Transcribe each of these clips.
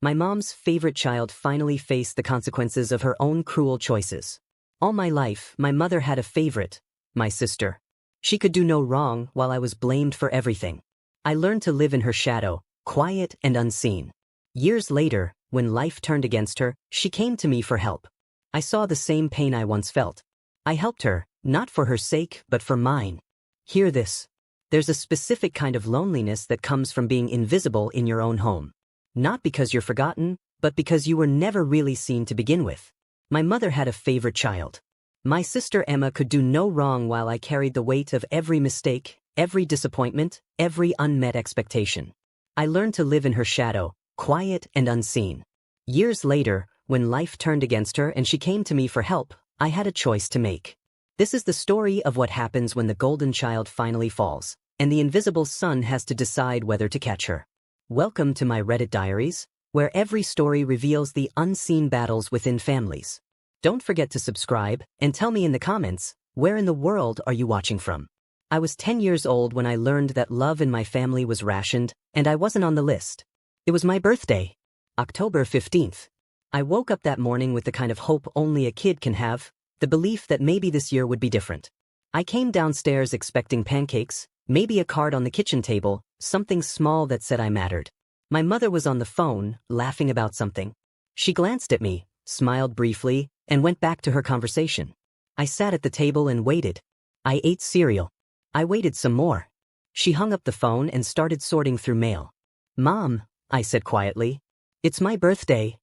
My mom's favorite child finally faced the consequences of her own cruel choices. All my life, my mother had a favorite, my sister. She could do no wrong while I was blamed for everything. I learned to live in her shadow, quiet and unseen. Years later, when life turned against her, she came to me for help. I saw the same pain I once felt. I helped her, not for her sake, but for mine. Hear this. There's a specific kind of loneliness that comes from being invisible in your own home. Not because you're forgotten, but because you were never really seen to begin with. My mother had a favorite child. My sister Emma could do no wrong while I carried the weight of every mistake, every disappointment, every unmet expectation. I learned to live in her shadow, quiet and unseen. Years later, when life turned against her and she came to me for help, I had a choice to make. This is the story of what happens when the golden child finally falls, and the invisible sun has to decide whether to catch her. Welcome to my Reddit diaries, where every story reveals the unseen battles within families. Don't forget to subscribe and tell me in the comments, where in the world are you watching from? I was 10 years old when I learned that love in my family was rationed, and I wasn't on the list. It was my birthday, October 15th. I woke up that morning with the kind of hope only a kid can have, the belief that maybe this year would be different. I came downstairs expecting pancakes, maybe a card on the kitchen table, something small that said I mattered. My mother was on the phone, laughing about something. She glanced at me, smiled briefly, and went back to her conversation. I sat at the table and waited. I ate cereal. I waited some more. She hung up the phone and started sorting through mail. "Mom," I said quietly, "it's my birthday."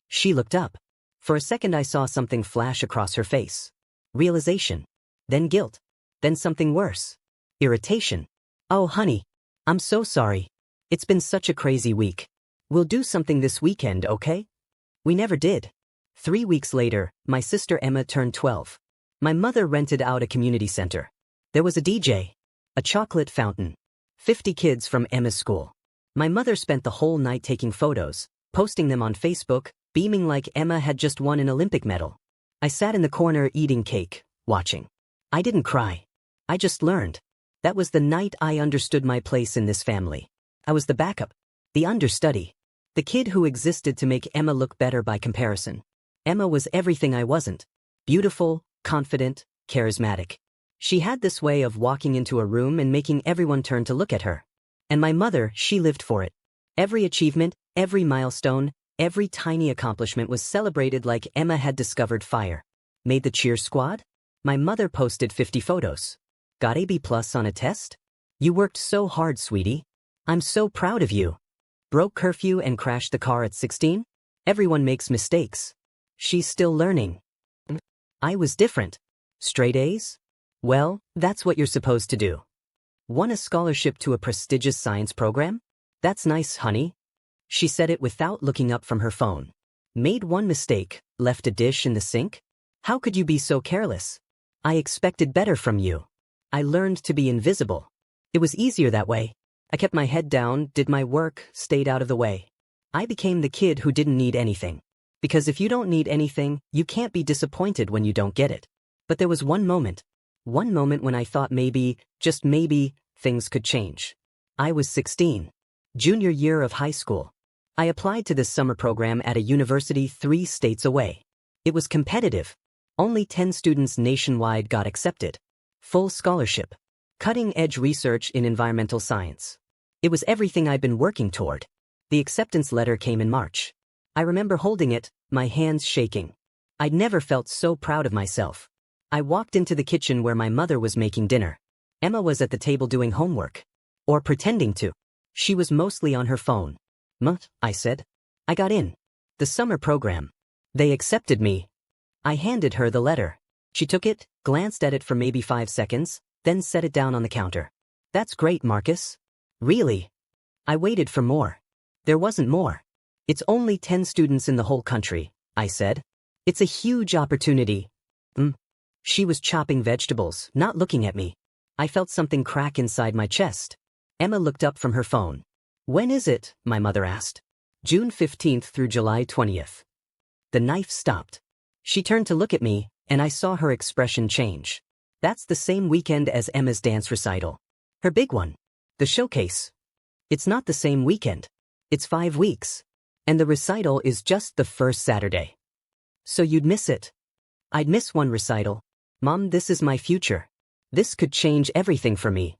She looked up. For a second I saw something flash across her face. Realization. Then guilt. Then something worse. Irritation. "Oh, honey. I'm so sorry. It's been such a crazy week. We'll do something this weekend, okay?" We never did. 3 weeks later, my sister Emma turned 12. My mother rented out a community center. There was a DJ. A chocolate fountain. 50 kids from Emma's school. My mother spent the whole night taking photos, posting them on Facebook, beaming like Emma had just won an Olympic medal. I sat in the corner eating cake, watching. I didn't cry. I just learned. That was the night I understood my place in this family. I was the backup, the understudy, the kid who existed to make Emma look better by comparison. Emma was everything I wasn't. Beautiful, confident, charismatic. She had this way of walking into a room and making everyone turn to look at her. And my mother, she lived for it. Every achievement, every milestone, every tiny accomplishment was celebrated like Emma had discovered fire. Made the cheer squad? My mother posted 50 photos. Got a B+ on a test? You worked so hard, sweetie. I'm so proud of you. Broke curfew and crashed the car at 16? Everyone makes mistakes. She's still learning. I was different. Straight A's? Well, that's what you're supposed to do. Won a scholarship to a prestigious science program? That's nice, honey. She said it without looking up from her phone. Made one mistake, left a dish in the sink? How could you be so careless? I expected better from you. I learned to be invisible. It was easier that way. I kept my head down, did my work, stayed out of the way. I became the kid who didn't need anything. Because if you don't need anything, you can't be disappointed when you don't get it. But there was one moment when I thought maybe, just maybe, things could change. I was 16. Junior year of high school. I applied to this summer program at a university 3 states away. It was competitive. Only 10 students nationwide got accepted. Full scholarship. Cutting-edge research in environmental science. It was everything I'd been working toward. The acceptance letter came in March. I remember holding it, my hands shaking. I'd never felt so proud of myself. I walked into the kitchen where my mother was making dinner. Emma was at the table doing homework. Or pretending to. She was mostly on her phone. I said. I got in. The summer program. They accepted me. I handed her the letter. She took it, glanced at it for maybe 5 seconds, then set it down on the counter. That's great, Marcus. Really? I waited for more. There wasn't more. It's only 10 students in the whole country, I said. It's a huge opportunity. She was chopping vegetables, not looking at me. I felt something crack inside my chest. Emma looked up from her phone. When is it? My mother asked. June 15th through July 20th. The knife stopped. She turned to look at me, and I saw her expression change. That's the same weekend as Emma's dance recital. Her big one. The showcase. It's not the same weekend. It's 5 weeks. And the recital is just the first Saturday. So you'd miss it. I'd miss one recital. Mom, this is my future. This could change everything for me.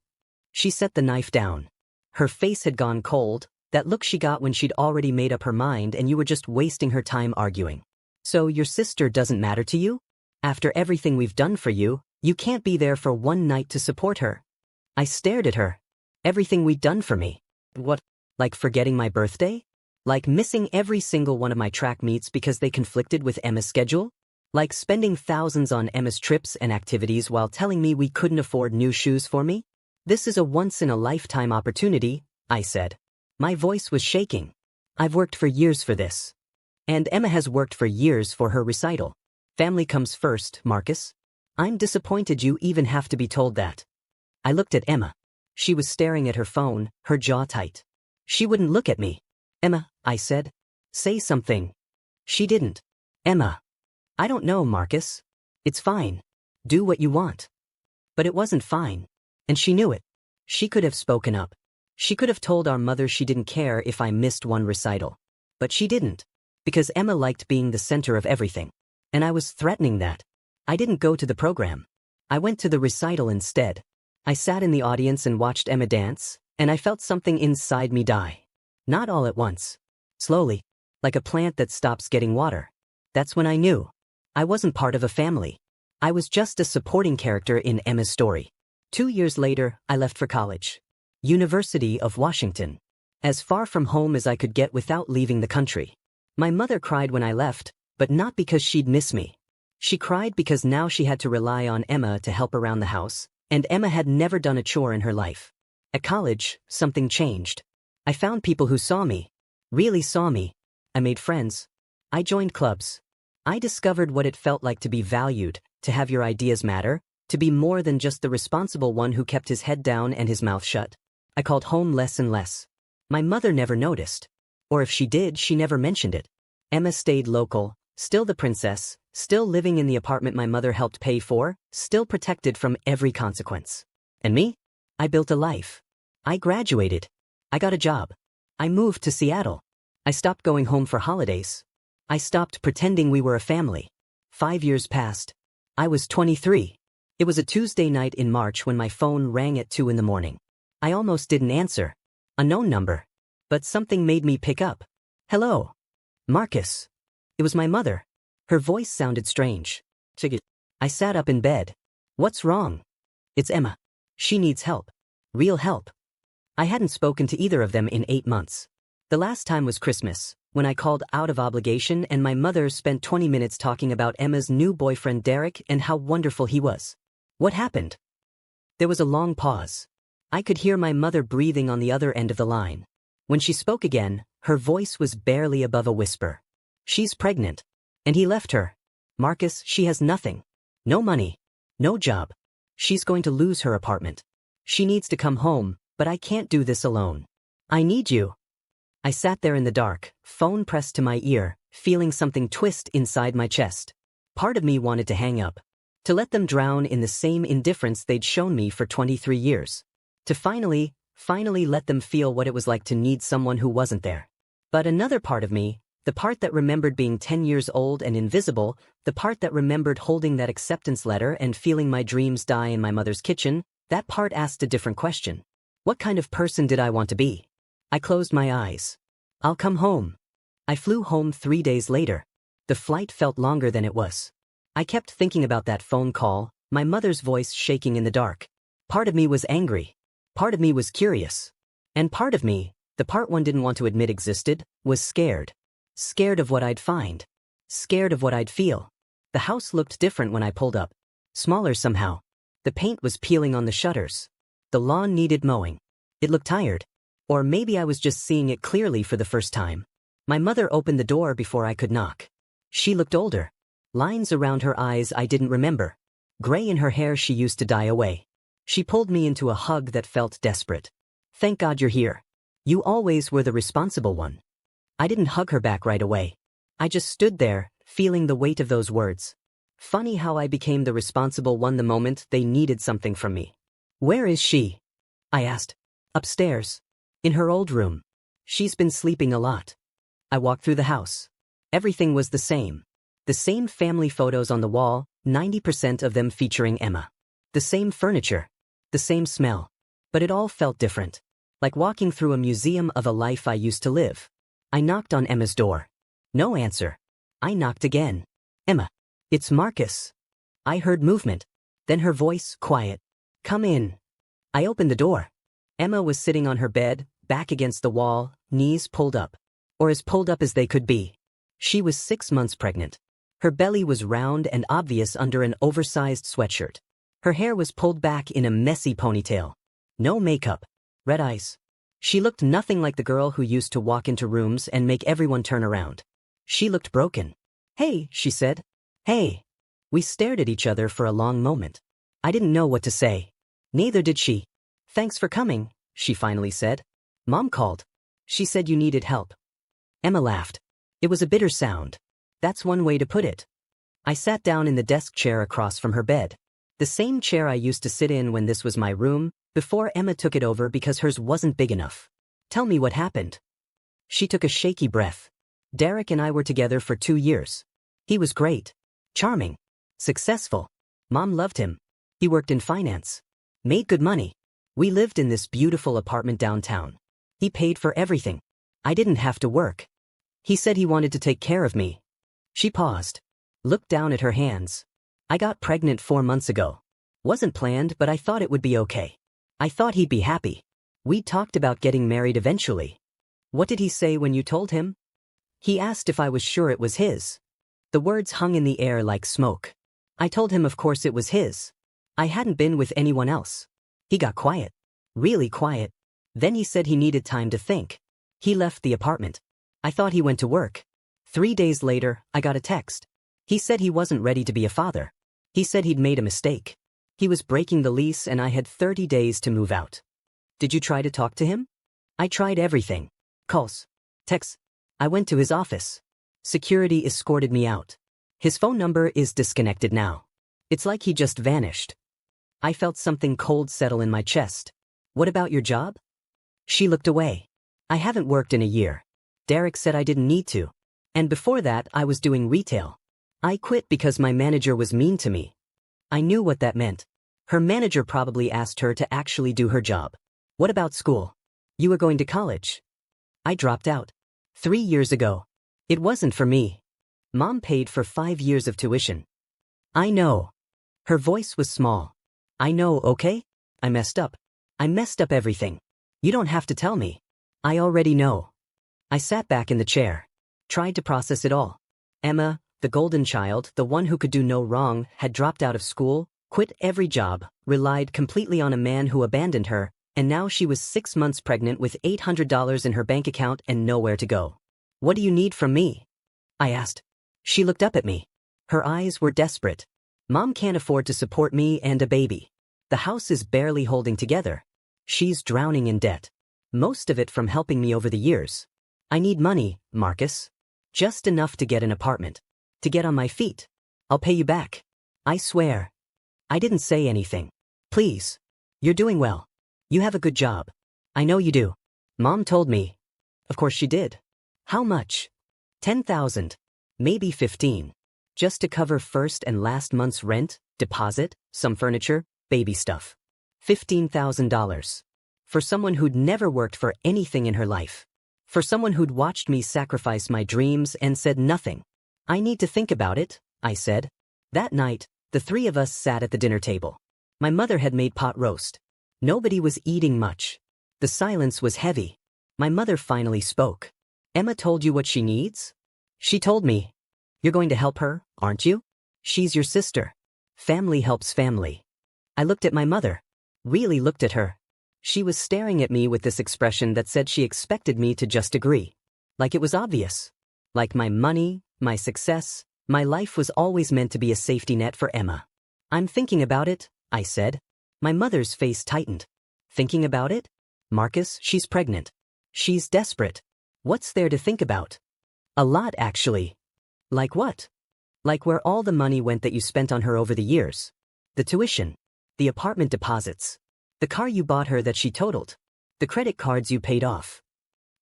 She set the knife down. Her face had gone cold, that look she got when she'd already made up her mind and you were just wasting her time arguing. So your sister doesn't matter to you? After everything we've done for you, you can't be there for one night to support her. I stared at her. Everything we'd done for me. What? Like forgetting my birthday? Like missing every single one of my track meets because they conflicted with Emma's schedule? Like spending thousands on Emma's trips and activities while telling me we couldn't afford new shoes for me? This is a once-in-a-lifetime opportunity, I said. My voice was shaking. I've worked for years for this. And Emma has worked for years for her recital. Family comes first, Marcus. I'm disappointed you even have to be told that. I looked at Emma. She was staring at her phone, her jaw tight. She wouldn't look at me. Emma, I said. Say something. She didn't. Emma. I don't know, Marcus. It's fine. Do what you want. But it wasn't fine. And she knew it. She could have spoken up. She could have told our mother she didn't care if I missed one recital. But she didn't. Because Emma liked being the center of everything. And I was threatening that. I didn't go to the program. I went to the recital instead. I sat in the audience and watched Emma dance, and I felt something inside me die. Not all at once. Slowly. Like a plant that stops getting water. That's when I knew. I wasn't part of a family. I was just a supporting character in Emma's story. 2 years later, I left for college. University of Washington. As far from home as I could get without leaving the country. My mother cried when I left, but not because she'd miss me. She cried because now she had to rely on Emma to help around the house, and Emma had never done a chore in her life. At college, something changed. I found people who saw me. Really saw me. I made friends. I joined clubs. I discovered what it felt like to be valued, to have your ideas matter, to be more than just the responsible one who kept his head down and his mouth shut. I called home less and less. My mother never noticed. Or if she did, she never mentioned it. Emma stayed local, still the princess, still living in the apartment my mother helped pay for, still protected from every consequence. And me? I built a life. I graduated. I got a job. I moved to Seattle. I stopped going home for holidays. I stopped pretending we were a family. 5 years passed. I was 23. It was a Tuesday night in March when my phone rang at 2 in the morning. I almost didn't answer. A known number. But something made me pick up. Hello. Marcus. It was my mother. Her voice sounded strange. I sat up in bed. What's wrong? It's Emma. She needs help. Real help. I hadn't spoken to either of them in 8 months. The last time was Christmas, when I called out of obligation and my mother spent 20 minutes talking about Emma's new boyfriend Derek and how wonderful he was. What happened? There was a long pause. I could hear my mother breathing on the other end of the line. When she spoke again, her voice was barely above a whisper. She's pregnant. And he left her. Marcus, she has nothing. No money. No job. She's going to lose her apartment. She needs to come home, but I can't do this alone. I need you. I sat there in the dark, phone pressed to my ear, feeling something twist inside my chest. Part of me wanted to hang up. To let them drown in the same indifference they'd shown me for 23 years. To finally let them feel what it was like to need someone who wasn't there. But another part of me, the part that remembered being 10 years old and invisible, the part that remembered holding that acceptance letter and feeling my dreams die in my mother's kitchen, that part asked a different question. What kind of person did I want to be? I closed my eyes. I'll come home. I flew home 3 days later. The flight felt longer than it was. I kept thinking about that phone call, my mother's voice shaking in the dark. Part of me was angry. Part of me was curious. And part of me, the part one didn't want to admit existed, was scared. Scared of what I'd find. Scared of what I'd feel. The house looked different when I pulled up. Smaller somehow. The paint was peeling on the shutters. The lawn needed mowing. It looked tired. Or maybe I was just seeing it clearly for the first time. My mother opened the door before I could knock. She looked older. Lines around her eyes I didn't remember. Gray in her hair she used to dye away. She pulled me into a hug that felt desperate. Thank God you're here. You always were the responsible one. I didn't hug her back right away. I just stood there, feeling the weight of those words. Funny how I became the responsible one the moment they needed something from me. Where is she? I asked. Upstairs. In her old room. She's been sleeping a lot. I walked through the house. Everything was the same. The same family photos on the wall, 90% of them featuring Emma. The same furniture. The same smell. But it all felt different. Like walking through a museum of a life I used to live. I knocked on Emma's door. No answer. I knocked again. Emma. It's Marcus. I heard movement. Then her voice, quiet. Come in. I opened the door. Emma was sitting on her bed, back against the wall, knees pulled up. Or as pulled up as they could be. She was 6 months pregnant. Her belly was round and obvious under an oversized sweatshirt. Her hair was pulled back in a messy ponytail. No makeup. Red eyes. She looked nothing like the girl who used to walk into rooms and make everyone turn around. She looked broken. Hey, she said. Hey. We stared at each other for a long moment. I didn't know what to say. Neither did she. Thanks for coming, she finally said. Mom called. She said you needed help. Emma laughed. It was a bitter sound. That's one way to put it. I sat down in the desk chair across from her bed. The same chair I used to sit in when this was my room, before Emma took it over because hers wasn't big enough. Tell me what happened. She took a shaky breath. Derek and I were together for 2 years. He was great. Charming. Successful. Mom loved him. He worked in finance. Made good money. We lived in this beautiful apartment downtown. He paid for everything. I didn't have to work. He said he wanted to take care of me. She paused. Looked down at her hands. I got pregnant 4 months ago. Wasn't planned, but I thought it would be okay. I thought he'd be happy. We talked about getting married eventually. What did he say when you told him? He asked if I was sure it was his. The words hung in the air like smoke. I told him of course it was his. I hadn't been with anyone else. He got quiet. Really quiet. Then he said he needed time to think. He left the apartment. I thought he went to work. 3 days later, I got a text. He said he wasn't ready to be a father. He said he'd made a mistake. He was breaking the lease and I had 30 days to move out. Did you try to talk to him? I tried everything. Calls. Texts. I went to his office. Security escorted me out. His phone number is disconnected now. It's like he just vanished. I felt something cold settle in my chest. What about your job? She looked away. I haven't worked in a year. Derek said I didn't need to. And before that, I was doing retail. I quit because my manager was mean to me. I knew what that meant. Her manager probably asked her to actually do her job. What about school? You were going to college. I dropped out. 3 years ago. It wasn't for me. Mom paid for 5 years of tuition. I know. Her voice was small. I know, okay? I messed up. I messed up everything. You don't have to tell me. I already know. I sat back in the chair. Tried to process it all. Emma, the golden child, the one who could do no wrong, had dropped out of school, quit every job, relied completely on a man who abandoned her, and now she was 6 months pregnant with $800 in her bank account and nowhere to go. What do you need from me? I asked. She looked up at me. Her eyes were desperate. Mom can't afford to support me and a baby. The house is barely holding together. She's drowning in debt. Most of it from helping me over the years. I need money, Marcus. Just enough to get an apartment. To get on my feet. I'll pay you back. I swear. I didn't say anything. Please. You're doing well. You have a good job. I know you do. Mom told me. Of course she did. How much? 10,000. Maybe 15. Just to cover first and last month's rent, deposit, some furniture, baby stuff. $15,000. For someone who'd never worked for anything in her life. For someone who'd watched me sacrifice my dreams and said nothing. I need to think about it, I said. That night, the 3 of us sat at the dinner table. My mother had made pot roast. Nobody was eating much. The silence was heavy. My mother finally spoke. Emma told you what she needs? She told me. You're going to help her, aren't you? She's your sister. Family helps family. I looked at my mother. Really looked at her. She was staring at me with this expression that said she expected me to just agree. Like it was obvious. Like my money, my success, my life was always meant to be a safety net for Emma. I'm thinking about it, I said. My mother's face tightened. Thinking about it? Marcus, she's pregnant. She's desperate. What's there to think about? A lot, actually. Like what? Like where all the money went that you spent on her over the years. The tuition. The apartment deposits. The car you bought her that she totaled. The credit cards you paid off.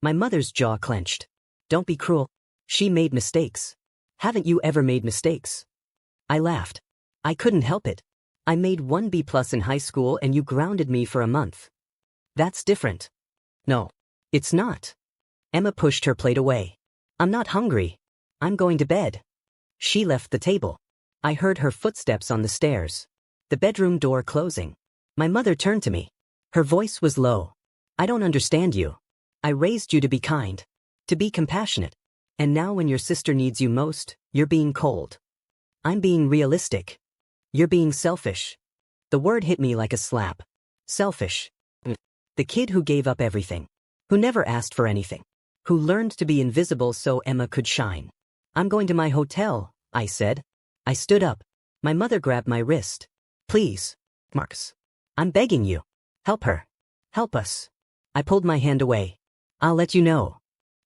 My mother's jaw clenched. Don't be cruel. She made mistakes. Haven't you ever made mistakes? I laughed. I couldn't help it. I made 1 B+ in high school and you grounded me for a month. That's different. No. It's not. Emma pushed her plate away. I'm not hungry. I'm going to bed. She left the table. I heard her footsteps on the stairs. The bedroom door closing. My mother turned to me. Her voice was low. I don't understand you. I raised you to be kind, to be compassionate. And now when your sister needs you most, you're being cold. I'm being realistic. You're being selfish. The word hit me like a slap. Selfish. The kid who gave up everything. Who never asked for anything. Who learned to be invisible so Emma could shine. I'm going to my hotel, I said. I stood up. My mother grabbed my wrist. Please, Marcus. I'm begging you. Help her. Help us. I pulled my hand away. I'll let you know.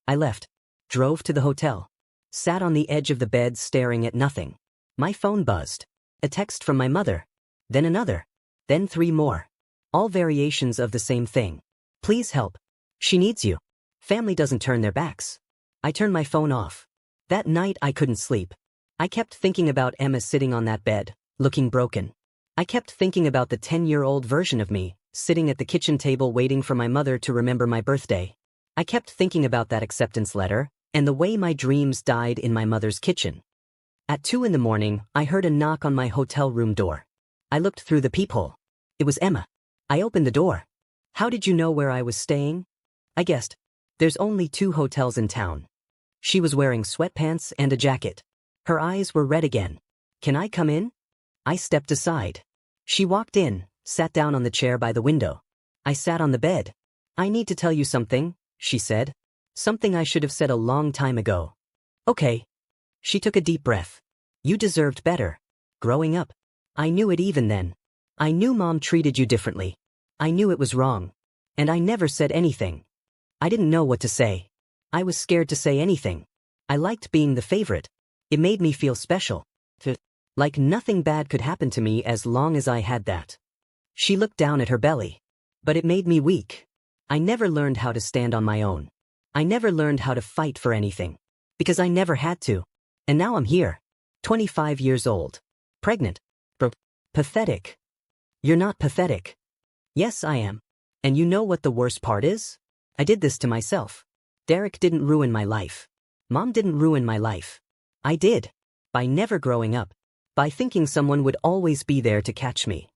I left. Drove to the hotel. Sat on the edge of the bed staring at nothing. My phone buzzed. A text from my mother. Then another. Then 3 more. All variations of the same thing. Please help. She needs you. Family doesn't turn their backs. I turned my phone off. That night I couldn't sleep. I kept thinking about Emma sitting on that bed, looking broken. I kept thinking about the 10-year-old version of me, sitting at the kitchen table waiting for my mother to remember my birthday. I kept thinking about that acceptance letter, and the way my dreams died in my mother's kitchen. At 2 in the morning, I heard a knock on my hotel room door. I looked through the peephole. It was Emma. I opened the door. How did you know where I was staying? I guessed. There's only 2 hotels in town. She was wearing sweatpants and a jacket. Her eyes were red again. Can I come in? I stepped aside. She walked in, sat down on the chair by the window. I sat on the bed. I need to tell you something, she said. Something I should have said a long time ago. Okay. She took a deep breath. You deserved better. Growing up. I knew it even then. I knew Mom treated you differently. I knew it was wrong. And I never said anything. I didn't know what to say. I was scared to say anything. I liked being the favorite. It made me feel special. Like nothing bad could happen to me as long as I had that. She looked down at her belly. But it made me weak. I never learned how to stand on my own. I never learned how to fight for anything. Because I never had to. And now I'm here. 25 years old. Pregnant. Pathetic. You're not pathetic. Yes, I am. And you know what the worst part is? I did this to myself. Derek didn't ruin my life. Mom didn't ruin my life. I did. By never growing up. By thinking someone would always be there to catch me.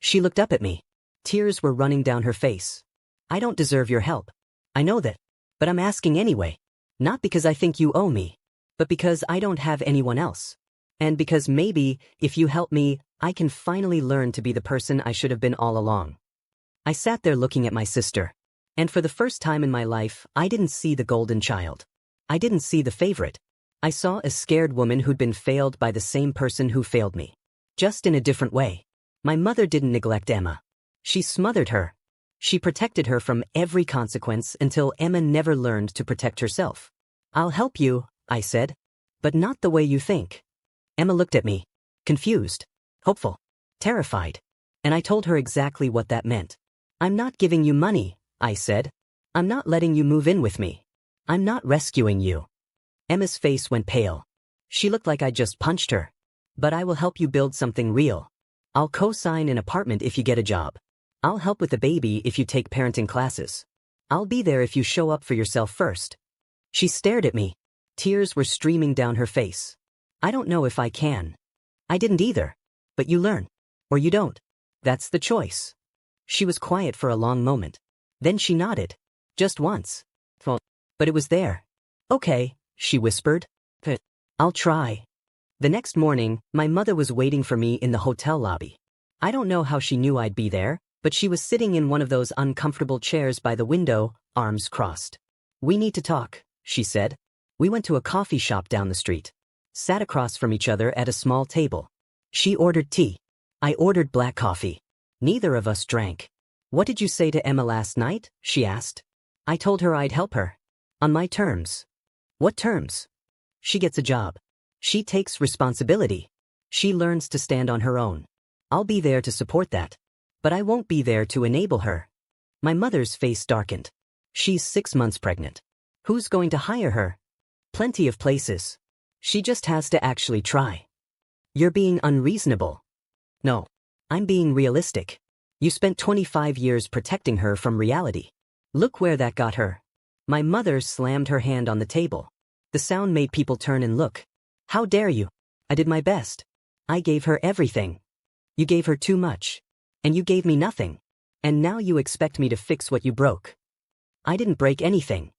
She looked up at me. Tears were running down her face. I don't deserve your help. I know that. But I'm asking anyway. Not because I think you owe me. But because I don't have anyone else. And because maybe, if you help me, I can finally learn to be the person I should have been all along. I sat there looking at my sister. And for the first time in my life, I didn't see the golden child. I didn't see the favorite. I saw a scared woman who'd been failed by the same person who failed me. Just in a different way. My mother didn't neglect Emma. She smothered her. She protected her from every consequence until Emma never learned to protect herself. I'll help you, I said. But not the way you think. Emma looked at me. Confused. Hopeful. Terrified. And I told her exactly what that meant. I'm not giving you money, I said. I'm not letting you move in with me. I'm not rescuing you. Emma's face went pale. She looked like I just punched her. But I will help you build something real. I'll co-sign an apartment if you get a job. I'll help with the baby if you take parenting classes. I'll be there if you show up for yourself first. She stared at me. Tears were streaming down her face. I don't know if I can. I didn't either. But you learn. Or you don't. That's the choice. She was quiet for a long moment. Then she nodded. Just once. But it was there. Okay, she whispered. I'll try. The next morning, my mother was waiting for me in the hotel lobby. I don't know how she knew I'd be there, but she was sitting in one of those uncomfortable chairs by the window, arms crossed. We need to talk, she said. We went to a coffee shop down the street. Sat across from each other at a small table. She ordered tea. I ordered black coffee. Neither of us drank. What did you say to Emma last night? She asked. I told her I'd help her. On my terms. What terms? She gets a job. She takes responsibility. She learns to stand on her own. I'll be there to support that. But I won't be there to enable her. My mother's face darkened. She's 6 months pregnant. Who's going to hire her? Plenty of places. She just has to actually try. You're being unreasonable. No. I'm being realistic. You spent 25 years protecting her from reality. Look where that got her. My mother slammed her hand on the table. The sound made people turn and look. How dare you? I did my best. I gave her everything. You gave her too much. And you gave me nothing. And now you expect me to fix what you broke. I didn't break anything.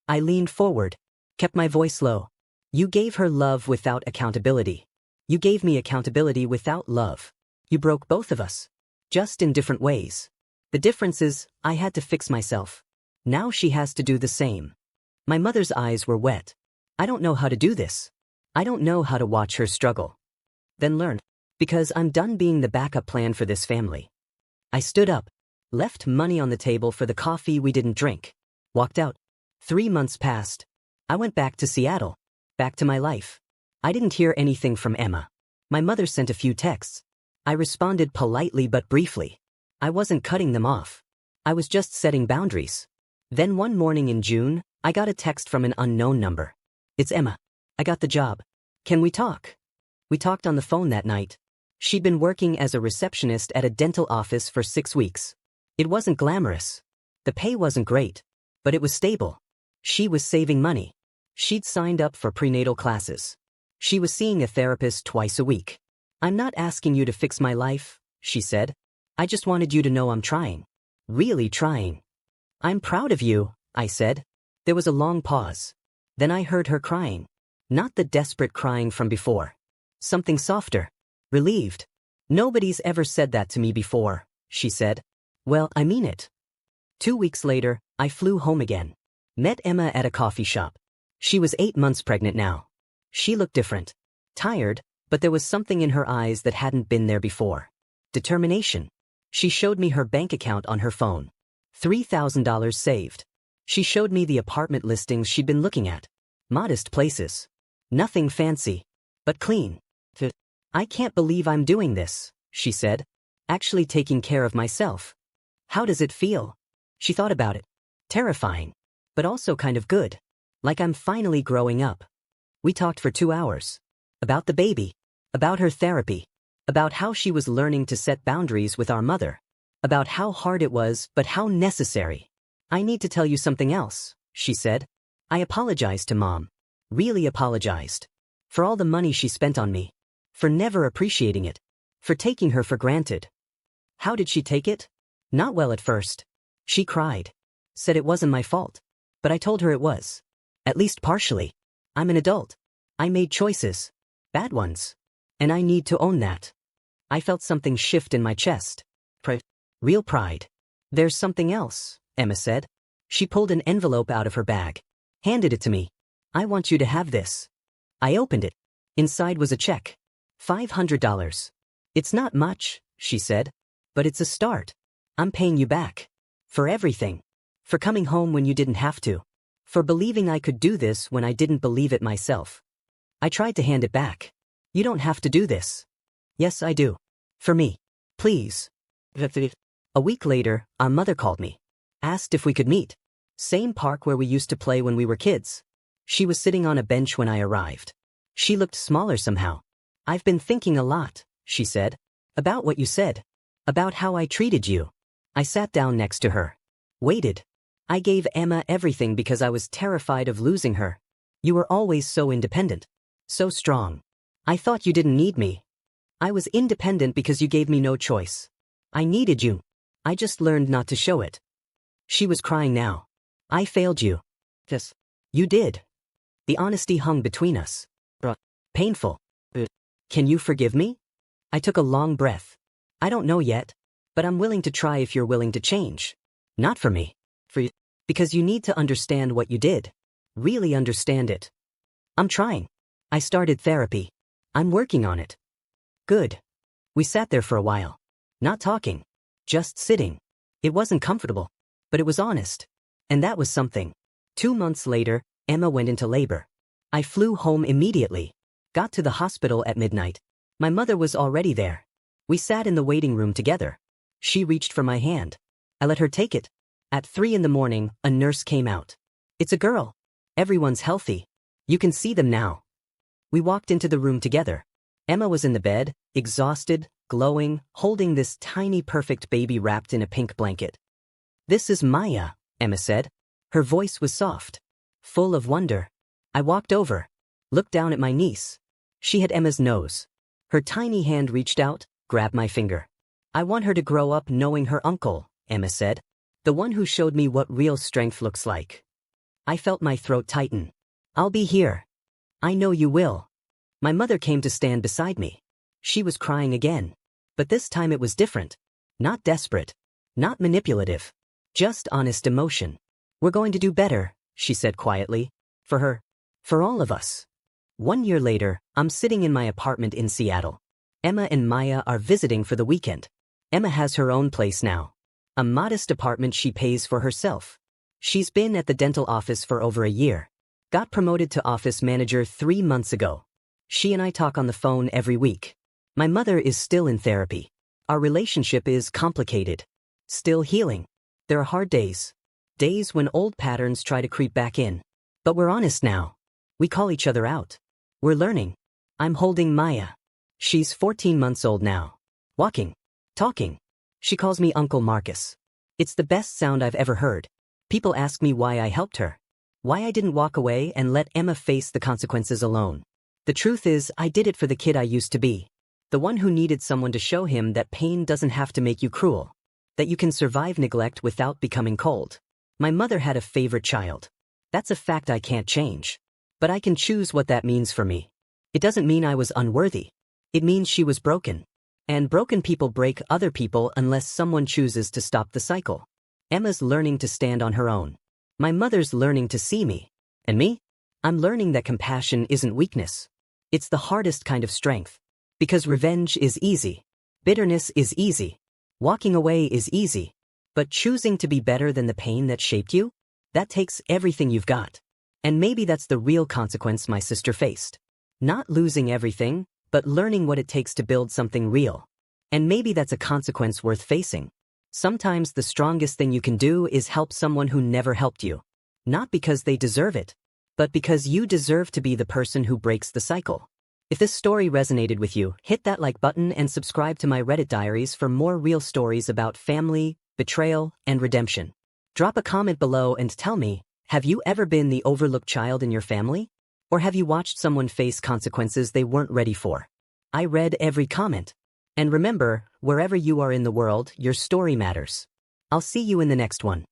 I leaned forward, kept my voice low. You gave her love without accountability. You gave me accountability without love. You broke both of us. Just in different ways. The difference is, I had to fix myself. Now she has to do the same. My mother's eyes were wet. I don't know how to do this. I don't know how to watch her struggle. Then learn. Because I'm done being the backup plan for this family. I stood up, left money on the table for the coffee we didn't drink, walked out. 3 months passed. I went back to Seattle, back to my life. I didn't hear anything from Emma. My mother sent a few texts. I responded politely but briefly. I wasn't cutting them off. I was just setting boundaries. Then one morning in June, I got a text from an unknown number. It's Emma. I got the job. Can we talk? We talked on the phone that night. She'd been working as a receptionist at a dental office for 6 weeks. It wasn't glamorous. The pay wasn't great, but it was stable. She was saving money. She'd signed up for prenatal classes. She was seeing a therapist twice a week. I'm not asking you to fix my life, she said. I just wanted you to know I'm trying. Really trying. I'm proud of you, I said. There was a long pause. Then I heard her crying. Not the desperate crying from before. Something softer. Relieved. Nobody's ever said that to me before, she said. Well, I mean it. 2 weeks later, I flew home again. Met Emma at a coffee shop. She was 8 months pregnant now. She looked different. Tired, but there was something in her eyes that hadn't been there before. Determination. She showed me her bank account on her phone. $3,000 saved. She showed me the apartment listings she'd been looking at. Modest places. Nothing fancy, but clean. I can't believe I'm doing this, she said. Actually taking care of myself. How does it feel? She thought about it. Terrifying, but also kind of good. Like I'm finally growing up. We talked for 2 hours. About the baby. About her therapy. About how she was learning to set boundaries with our mother. About how hard it was, but how necessary. I need to tell you something else, she said. I apologized to Mom. Really apologized. For all the money she spent on me. For never appreciating it. For taking her for granted. How did she take it? Not well at first. She cried. Said it wasn't my fault. But I told her it was. At least partially. I'm an adult. I made choices. Bad ones. And I need to own that. I felt something shift in my chest. Real pride. There's something else, Emma said. She pulled an envelope out of her bag. Handed it to me. I want you to have this. I opened it. Inside was a check. $500. It's not much, she said. But it's a start. I'm paying you back. For everything. For coming home when you didn't have to. For believing I could do this when I didn't believe it myself. I tried to hand it back. You don't have to do this. Yes, I do. For me. Please. A week later, our mother called me. Asked if we could meet. Same park where we used to play when we were kids. She was sitting on a bench when I arrived. She looked smaller somehow. I've been thinking a lot, she said. About what you said. About how I treated you. I sat down next to her. Waited. I gave Emma everything because I was terrified of losing her. You were always so independent. So strong. I thought you didn't need me. I was independent because you gave me no choice. I needed you. I just learned not to show it. She was crying now. I failed you. Yes. You did. The honesty hung between us. Painful. Can you forgive me? I took a long breath. I don't know yet, but I'm willing to try if you're willing to change. Not for me. For you. Because you need to understand what you did. Really understand it. I'm trying. I started therapy. I'm working on it. Good. We sat there for a while. Not talking. Just sitting. It wasn't comfortable. But it was honest. And that was something. 2 months later, Emma went into labor. I flew home immediately. Got to the hospital at midnight. My mother was already there. We sat in the waiting room together. She reached for my hand. I let her take it. At 3 in the morning, a nurse came out. It's a girl. Everyone's healthy. You can see them now. We walked into the room together. Emma was in the bed, exhausted, glowing, holding this tiny perfect baby wrapped in a pink blanket. "This is Maya," Emma said. Her voice was soft, full of wonder. I walked over, looked down at my niece. She had Emma's nose. Her tiny hand reached out, grabbed my finger. "I want her to grow up knowing her uncle," Emma said. "The one who showed me what real strength looks like." I felt my throat tighten. "I'll be here." "I know you will." My mother came to stand beside me. She was crying again. But this time it was different. Not desperate. Not manipulative. Just honest emotion. "We're going to do better," she said quietly. "For her. For all of us." 1 year later, I'm sitting in my apartment in Seattle. Emma and Maya are visiting for the weekend. Emma has her own place now. A modest apartment she pays for herself. She's been at the dental office for over a year. Got promoted to office manager 3 months ago. She and I talk on the phone every week. My mother is still in therapy. Our relationship is complicated. Still healing. There are hard days. Days when old patterns try to creep back in. But we're honest now. We call each other out. We're learning. I'm holding Maya. She's 14 months old now. Walking. Talking. She calls me Uncle Marcus. It's the best sound I've ever heard. People ask me why I helped her. Why I didn't walk away and let Emma face the consequences alone. The truth is, I did it for the kid I used to be. The one who needed someone to show him that pain doesn't have to make you cruel. That you can survive neglect without becoming cold. My mother had a favorite child. That's a fact I can't change. But I can choose what that means for me. It doesn't mean I was unworthy. It means she was broken. And broken people break other people unless someone chooses to stop the cycle. Emma's learning to stand on her own. My mother's learning to see me. And me? I'm learning that compassion isn't weakness. It's the hardest kind of strength. Because revenge is easy. Bitterness is easy. Walking away is easy. But choosing to be better than the pain that shaped you? That takes everything you've got. And maybe that's the real consequence my sister faced. Not losing everything, but learning what it takes to build something real. And maybe that's a consequence worth facing. Sometimes the strongest thing you can do is help someone who never helped you. Not because they deserve it, but because you deserve to be the person who breaks the cycle. If this story resonated with you, hit that like button and subscribe to my Reddit diaries for more real stories about family, betrayal, and redemption. Drop a comment below and tell me, have you ever been the overlooked child in your family? Or have you watched someone face consequences they weren't ready for? I read every comment. And remember, wherever you are in the world, your story matters. I'll see you in the next one.